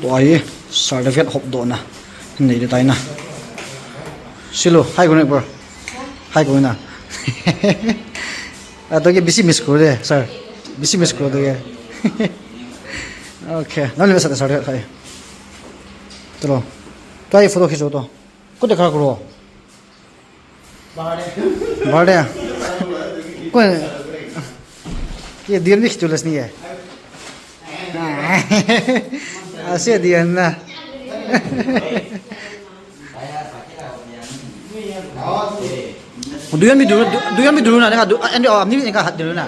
Toy certificate hop do na nei de tai na silo hai ko ne bro hai ko na a to ke bisi miss ko de sir bisi miss ko de okay na le sa certificate khai chalo kai photo khicho to ko de khara karo bahar ko ये दियन भी खिचुलस नहीं है ऐसे दियन ना दुयन भी दूर ना देखा एंड अपनी भी देखा हाथ दूर ना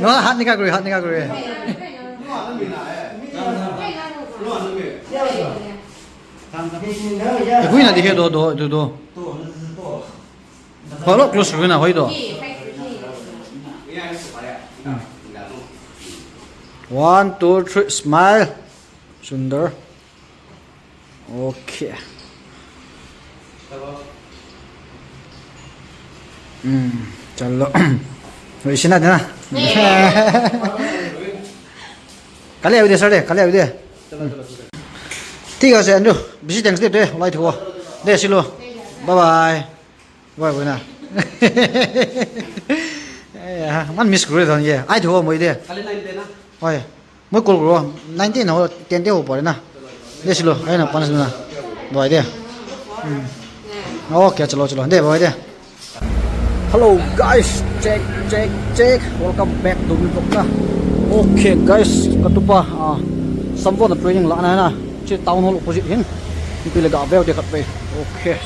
नो हाथ निकाल करे कोई ना दिखे दो Kalau close dulu na, hoy do. 1, 2, 3, smile. Sundar. Okay. Chalo. Hoy sina na. Kali avi de sir, kali avi de. ठीक है से अंजू बिजी थैंक्स दे लाइट हुआ दे सिलो बाय बाय बाय बाय ना मन मिस करे तो ये आई हुआ मैं दे खाली 9 ना ओए मैं कॉल करो 19 हो 10 दे हो पड़े ना दे सिलो है ना 5 ना बाय दे ओके चलो चलो दे बाय दे hello guys check welcome back to my vlog na okay guys katupa sampo na training la na town hall opposite hin pila ga bel de khat pe okay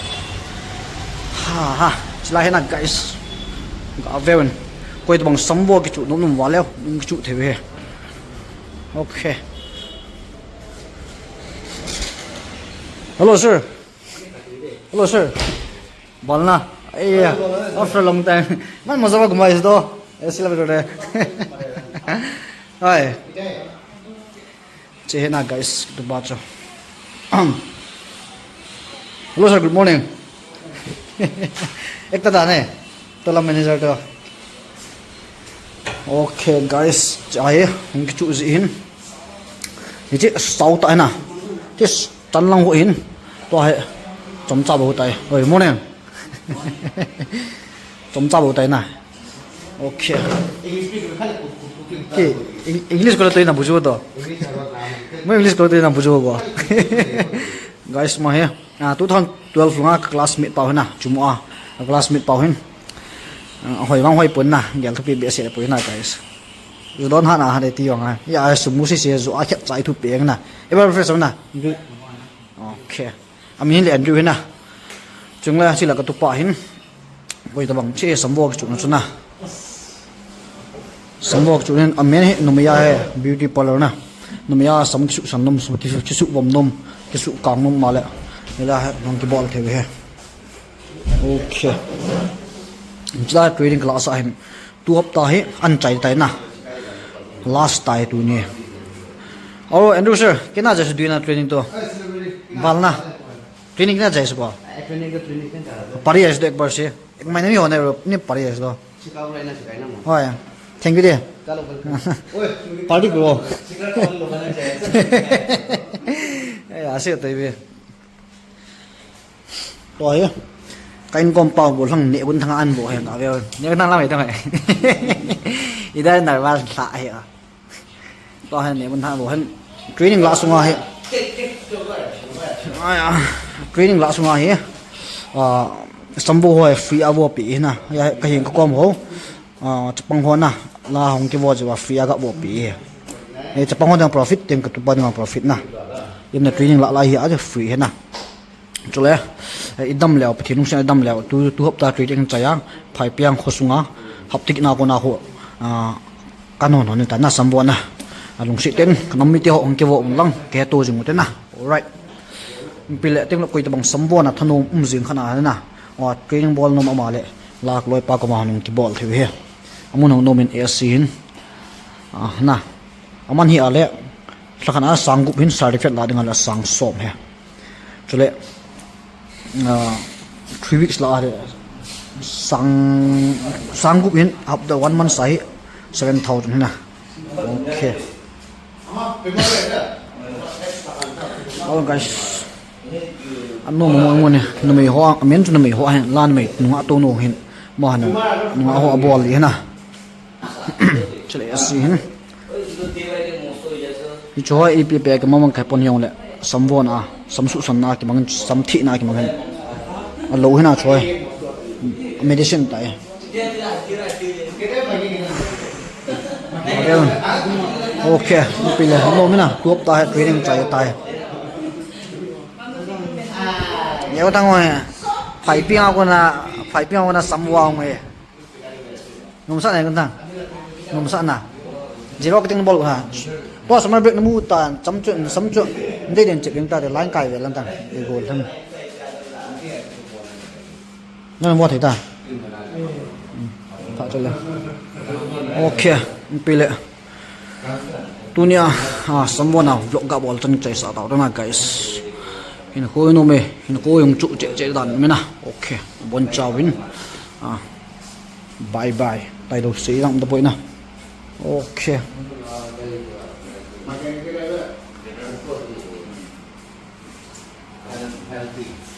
ha chila hena guys ga bel koi to bang sambo ki chu num waleo ki chu thebe okay hello sir balna yeah after a long time man mazawa gumais do esila betore hai Hena guys to bacho hello sir good morning ekta dane tola manager to okay guys chahe hung chu zin ni che sau ta na che tan lang ho in to hai chom cha bo tai oi morning chom cha bo tai na okay English ko to na bujo to मैं इंग्लिश करते ना बुझो go guys मा है 2012 लुंगा क्लासमेट पाउ ना जुमआ क्लासमेट पाउ हिन होय वांग होय पन ना गेल थपि बेसे पय ना guys you don't hana hade ti yong ya sumu si se zo a khet chai thu peng na ever fresh na okay ami le andrew hina chungla sila ka tu pa hin boi ta bang che sambo chu na sambo chu nen amen he numya he beauty parlor na numya sam chu sannom smati chu su bomnom ki su kangnom mala ela nong ki bol thebe he okay jla training class a hin tu hafta he an chai tai na last tai tu ni oh andrew sir kena ja su duina training to balna training na jai sba training ka pari as de ek bar se ek mahine mi hone ni pari as do sikaw lai na sikai na mo hoy thank you de chalo oi party kro eh ase tai be to ye kain kom pau bol hang ne bun thang an bo he na ve ne na la mai ta mai ida nervous la he to he ne bun thang bo hen training la sunga he aya training la sunga he sambo hoi free avo pi na ya ka hin ko kom ho chapang ho na la hong ki wo wa free aga bo pi e chapang ho dang profit tem ka tu pa dang profit na yem na training la hi a free he na chule idam leo pathinung sa idam leo tu hopta training chaya phai piang khosunga haptik na ko na ho kanon hon ta na sambo na alung si ten kanami te ho ong ke wo lang ke to jing te na alright pile teng lo koi ta bang sambo na thanom jing khana na training ball nom amale lak loi pa ko ma nung ki ball the he amun no min sin na aman hi ale thakana sangup hin certificate la dinga la sang som he chule 3 weeks la sangup hin up the 1 month sai 7,000 na okay all guys ano mo ne no me ho amen no me ho han lan me nunga to no hin mo han nunga ho abol hi na chale asi hin i cho ip pe ka mamang kai pon yong le samwon a samsu san na ki mang sam thi na ki mang a lo hina choi medicine tai okay pile lo mina tuop ta training chai tai nếu tao ngồi phải piao con là sắm vào người ngom sát này con thằng ngom sát nào zero cái tiếng bol hả to sắm việc nó mua tàn sắm chuyện đây đến chuyện chúng ta để lái cày về làm thằng để gồm thân nó là mua thấy ta phải cho lên ok pile tunia sắm vào nào lộng cả bol chân chạy sợ tao đó là guys hình khối nó mê hình khối dùng trụ chạy đàn mê na ok bon chào vin bye bye tay đầu xí lắm tập bội na ok healthy.